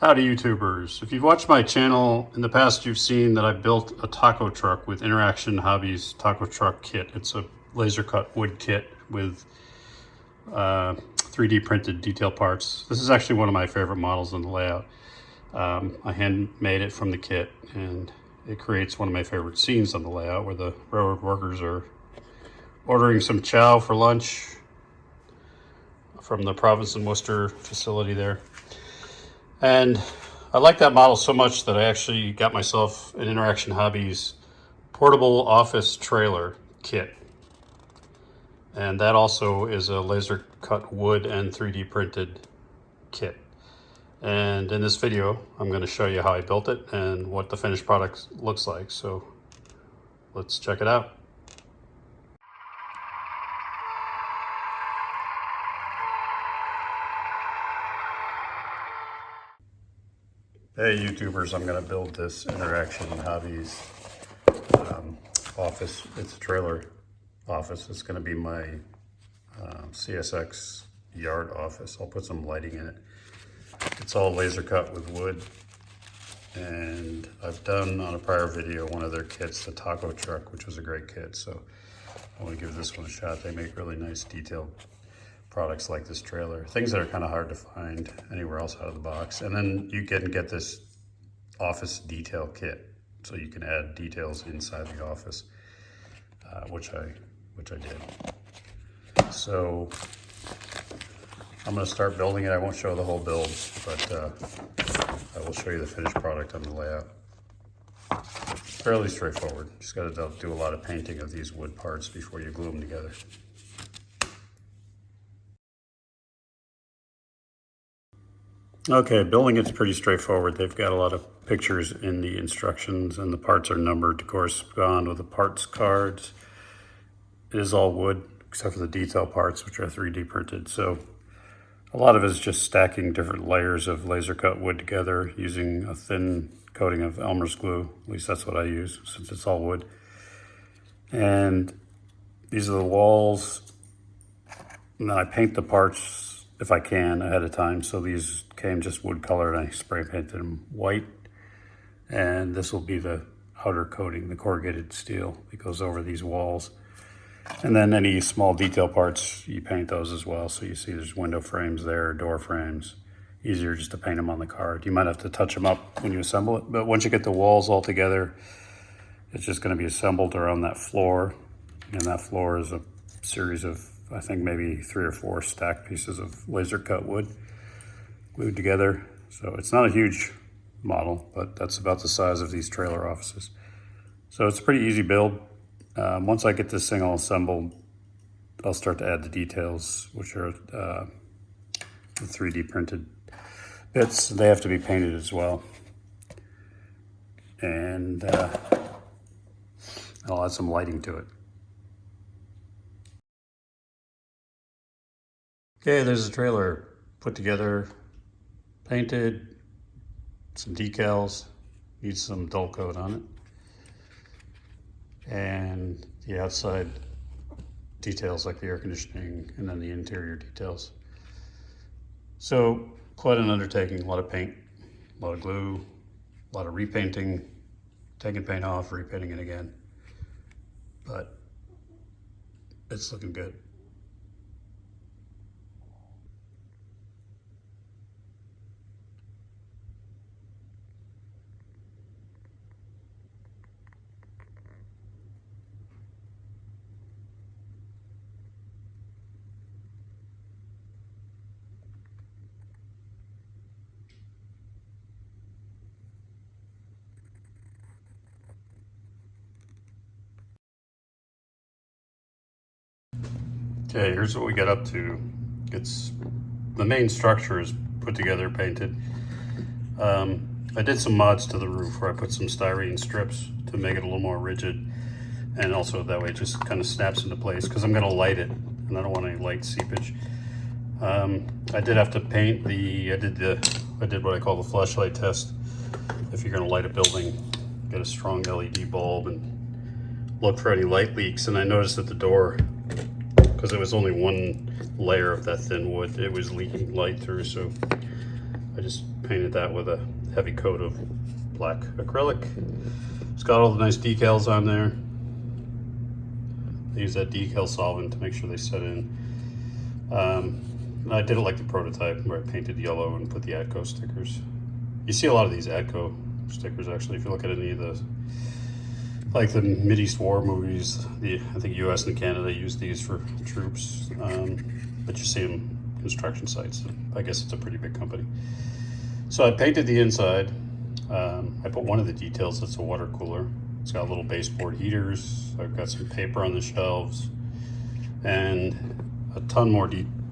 Howdy YouTubers. If you've watched my channel in the past, you've seen that I built a taco truck with Interaction Hobbies taco truck kit. It's a laser cut wood kit with 3D printed detail parts. This is actually one of my favorite models in the layout. I hand made it from the kit, and it creates one of my favorite scenes on the layout where the railroad workers are ordering some chow for lunch from the Province and Worcester facility there. And I like that model so much that I actually got myself an Interaction Hobbies portable office trailer kit. And that also is a laser cut wood and 3D printed kit. And in this video, I'm going to show you how I built it and what the finished product looks like. So let's check it out. Hey YouTubers, I'm going to build this Interaction Hobbies office. It's a trailer office. It's going to be my CSX yard office. I'll put some lighting in it. It's all laser cut with wood. And I've done on a prior video one of their kits, the taco truck, which was a great kit. So I want to give this one a shot. They make really nice detailed products like this trailer, things that are kind of hard to find anywhere else out of the box. And then you can get this office detail kit, so you can add details inside the office, which I did. So I'm going to start building it. I won't show the whole build, but I will show you the finished product on the layout. Fairly straightforward. Just got to do a lot of painting of these wood parts before you glue them together. Okay, building it's pretty straightforward. They've got a lot of pictures in the instructions, and the parts are numbered to correspond with the parts cards. It is all wood, except for the detail parts, which are 3D printed. So a lot of it is just stacking different layers of laser cut wood together using a thin coating of Elmer's glue. At least that's what I use, since it's all wood. And these are the walls. And then I paint the parts if I can ahead of time. So these came just wood color, and I spray painted them white. And this will be the outer coating, the corrugated steel that goes over these walls. And then any small detail parts, you paint those as well. So you see there's window frames there, door frames. Easier just to paint them on the card. You might have to touch them up when you assemble it, but once you get the walls all together, it's just going to be assembled around that floor. And that floor is a series of, I think, maybe 3 or 4 stacked pieces of laser cut wood glued together. So it's not a huge model, but that's about the size of these trailer offices. So it's a pretty easy build. Once I get this thing all assembled, I'll start to add the details, which are the 3D printed bits. They have to be painted as well. And I'll add some lighting to it. Okay, there's a trailer put together, painted, some decals, needs some dull coat on it, and the outside details like the air conditioning, and then the interior details. So quite an undertaking, a lot of paint, a lot of glue, a lot of repainting, taking paint off, repainting it again, but it's looking good. Okay, here's what we got up to. The main structure is put together, painted. I did some mods to the roof where I put some styrene strips to make it a little more rigid, and also that way it just kind of snaps into place, because I'm going to light it and I don't want any light seepage. I did have to paint I did what I call the flashlight test. If you're going to light a building, get a strong LED bulb and look for any light leaks. And I noticed that the door, because it was only one layer of that thin wood, it was leaking light through, so I just painted that with a heavy coat of black acrylic. It's got all the nice decals on there. I use that decal solvent to make sure they set in. I did it like the prototype where I painted yellow and put the ATCO stickers. You see a lot of these ATCO stickers actually if you look at any of those. Like the Mideast War movies, I think US and Canada use these for troops, but you see them construction sites. I guess it's a pretty big company. So I painted the inside. I put one of the details, that's a water cooler. It's got little baseboard heaters. I've got some paper on the shelves and a ton more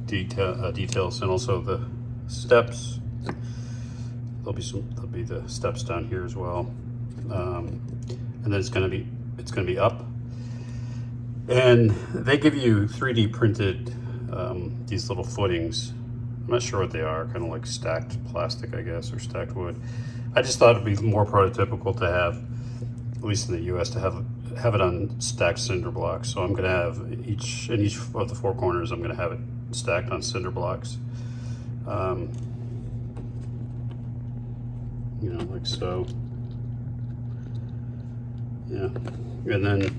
details, and also the steps. There'll be the steps down here as well. And then it's gonna be up. And they give you 3D printed these little footings. I'm not sure what they are, kind of like stacked plastic, I guess, or stacked wood. I just thought it'd be more prototypical to have, at least in the US, to have it on stacked cinder blocks. So I'm gonna have in each of the four corners, I'm gonna have it stacked on cinder blocks. You know, like so. Yeah, and then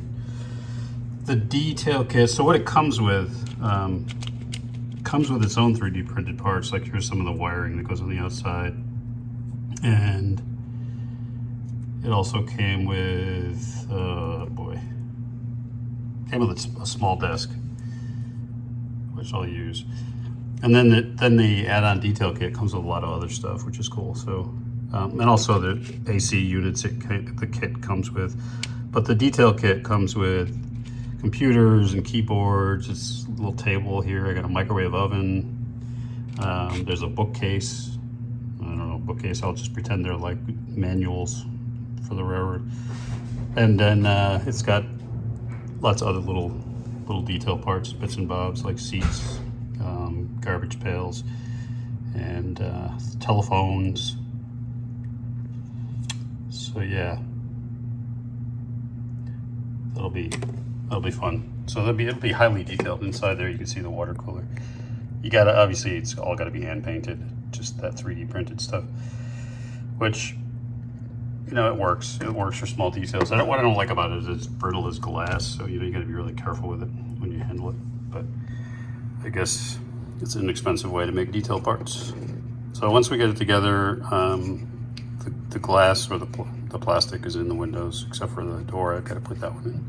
the detail kit. So what it comes with its own 3D printed parts. Like here's some of the wiring that goes on the outside, and it also came with a small desk, which I'll use. And then the add-on detail kit comes with a lot of other stuff, which is cool. So. And also the AC units the kit comes with. But the detail kit comes with computers and keyboards. It's a little table here. I got a microwave oven. There's a bookcase. I don't know, bookcase. I'll just pretend they're like manuals for the railroad. And then it's got lots of other little detail parts, bits and bobs, like seats, garbage pails, and telephones. So yeah, that'll be fun. So it'll be highly detailed inside there. You can see the water cooler. You gotta, obviously it's all gotta be hand painted, just that 3D printed stuff, which, you know, it works for small details. What I don't like about it is it's brittle as glass, so you know, you gotta be really careful with it when you handle it. But I guess it's an expensive way to make detail parts. So once we get it together, the glass or the plastic is in the windows, except for the door. I've got to put that one in.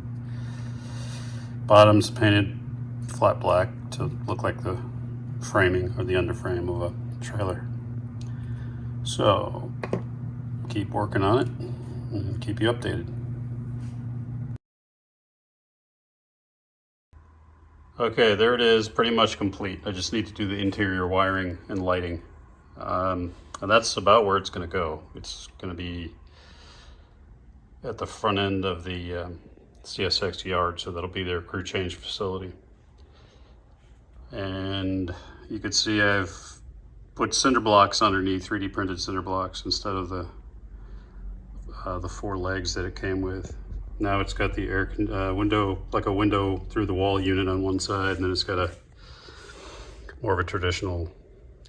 Bottom's painted flat black to look like the framing or the underframe of a trailer. So keep working on it and keep you updated. Okay, there it is, pretty much complete. I just need to do the interior wiring and lighting. And that's about where it's going to go. It's going to be at the front end of the CSX yard, so that'll be their crew change facility. And you can see I've put cinder blocks underneath, 3D printed cinder blocks, instead of the four legs that it came with. Now it's got the air window, like a window through the wall unit on one side, and then it's got more of a traditional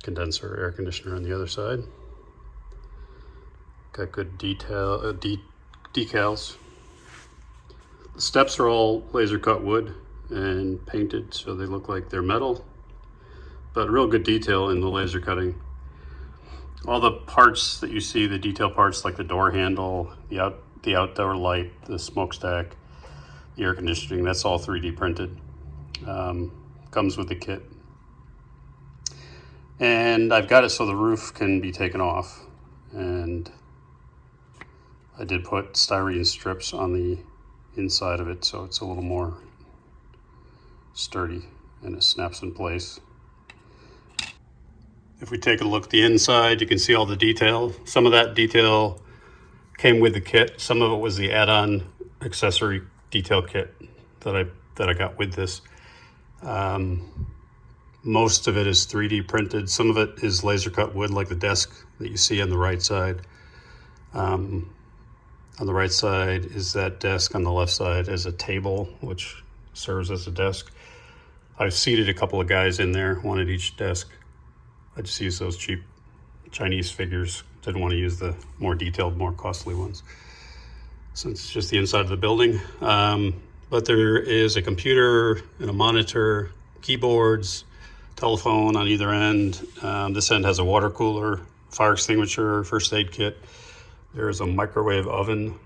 condenser air conditioner on the other side. Got good decals. The steps are all laser cut wood and painted, so they look like they're metal, but real good detail in the laser cutting. All the parts that you see, the detail parts like the door handle, the outdoor light, the smokestack, the air conditioning, that's all 3D printed. Comes with the kit. And I've got it so the roof can be taken off. And I did put styrene strips on the inside of it so it's a little more sturdy and it snaps in place. If we take a look at the inside, you can see all the detail. Some of that detail came with the kit. Some of it was the add-on accessory detail kit that I got with this. Most of it is 3D printed. Some of it is laser cut wood, like the desk that you see on the right side. On the right side is that desk. On the left side is a table, which serves as a desk. I've seated a couple of guys in there, one at each desk. I just use those cheap Chinese figures. Didn't want to use the more detailed, more costly ones, since it's just the inside of the building. But there is a computer and a monitor, keyboards, telephone on either end. This end has a water cooler, fire extinguisher, first aid kit. There's a microwave oven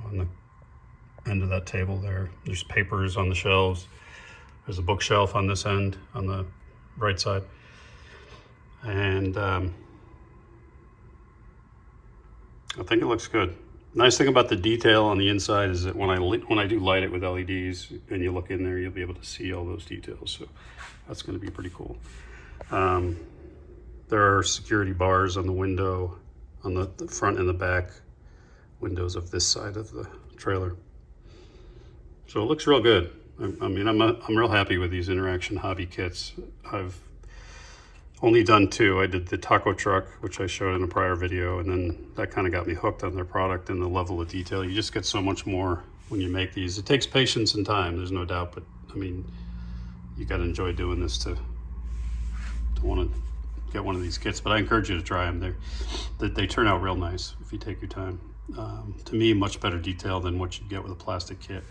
on the end of that table there. There's papers on the shelves. There's a bookshelf on this end, on the right side. And I think it looks good. Nice thing about the detail on the inside is that when I do light it with LEDs and you look in there, you'll be able to see all those details. So that's going to be pretty cool. There are security bars on the window, on the front and the back windows of this side of the trailer. So it looks real good. I mean, I'm real happy with these Interaction Hobby kits. I've only done two. I did the taco truck, which I showed in a prior video, and then that kind of got me hooked on their product and the level of detail. You just get so much more when you make these. It takes patience and time, there's no doubt, but I mean, you got to enjoy doing this to want to get one of these kits. But I encourage you to try them. They turn out real nice if you take your time. To me, much better detail than what you get with a plastic kit.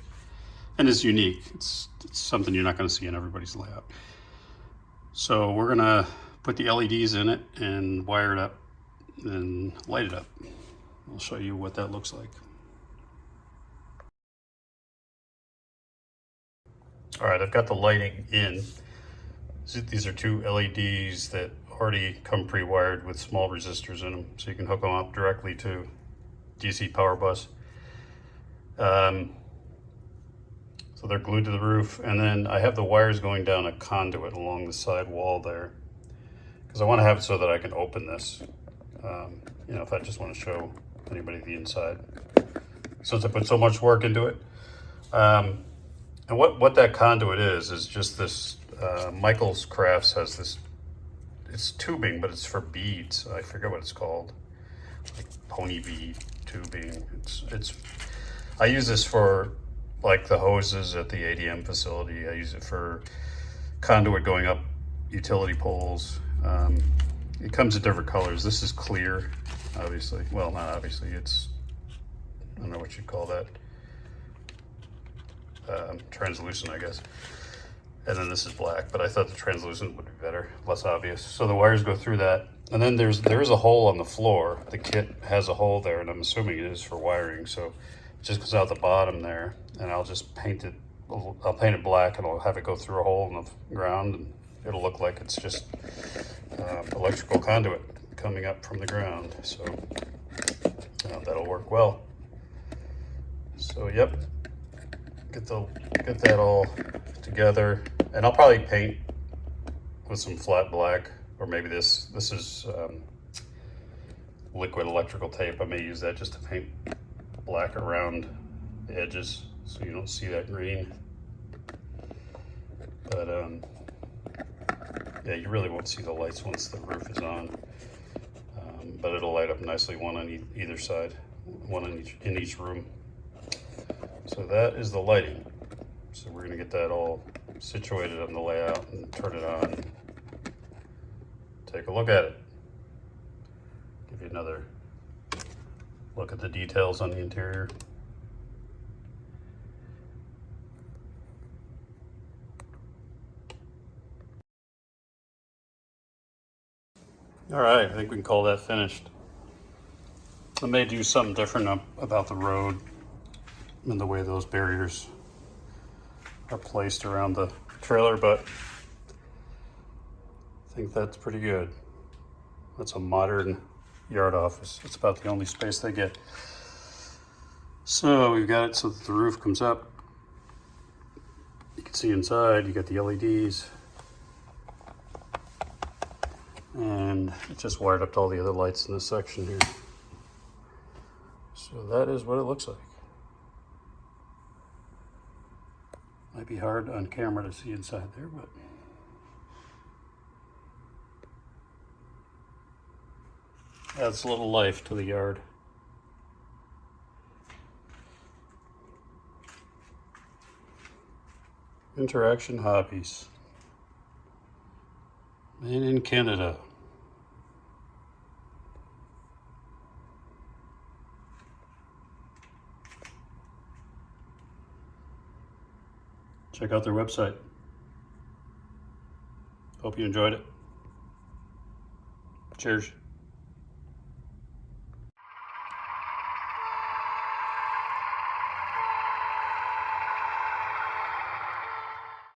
And it's unique. It's something you're not going to see in everybody's layout. So we're going to put the LEDs in it and wire it up and light it up. I'll show you what that looks like. All right, I've got the lighting in. These are two LEDs that already come pre-wired with small resistors in them, so you can hook them up directly to DC power bus. So they're glued to the roof, and then I have the wires going down a conduit along the side wall there, because I want to have it so that I can open this, you know, if I just want to show anybody the inside, since I put so much work into it. And what that conduit is just this, Michael's Crafts has this, it's tubing, but it's for beads. I forget what it's called, like pony bead tubing. I use this for like the hoses at the ADM facility. I use it for conduit going up utility poles. It comes in different colors. This is clear, obviously. Well, not obviously, it's, I don't know what you'd call that. Translucent, I guess. And then this is black, but I thought the translucent would be better, less obvious. So the wires go through that. And then there is a hole on the floor. The kit has a hole there, and I'm assuming it is for wiring. So it just goes out the bottom there, and I'll just paint it. I'll paint it black, and I'll have it go through a hole in the ground, and it'll look like it's just electrical conduit coming up from the ground. So that'll work well. So yep, get that all together, and I'll probably paint with some flat black, or maybe this is liquid electrical tape. I may use that just to paint black around the edges so you don't see that green. But yeah, you really won't see the lights once the roof is on, but it'll light up nicely, one on either side, one in each room. So that is the lighting. So we're going to get that all situated on the layout and turn it on. Take a look at it. Give you another look at the details on the interior. All right, I think we can call that finished. I may do something different about the road and the way those barriers are placed around the trailer, but I think that's pretty good. That's a modern yard office. It's about the only space they get. So we've got it so that the roof comes up. You can see inside, you got the LEDs. And it just wired up to all the other lights in this section here. So that is what it looks like. Might be hard on camera to see inside there, but adds a little life to the yard. Interaction Hobbies. Made in Canada. check out their website. Hope you enjoyed it. Cheers.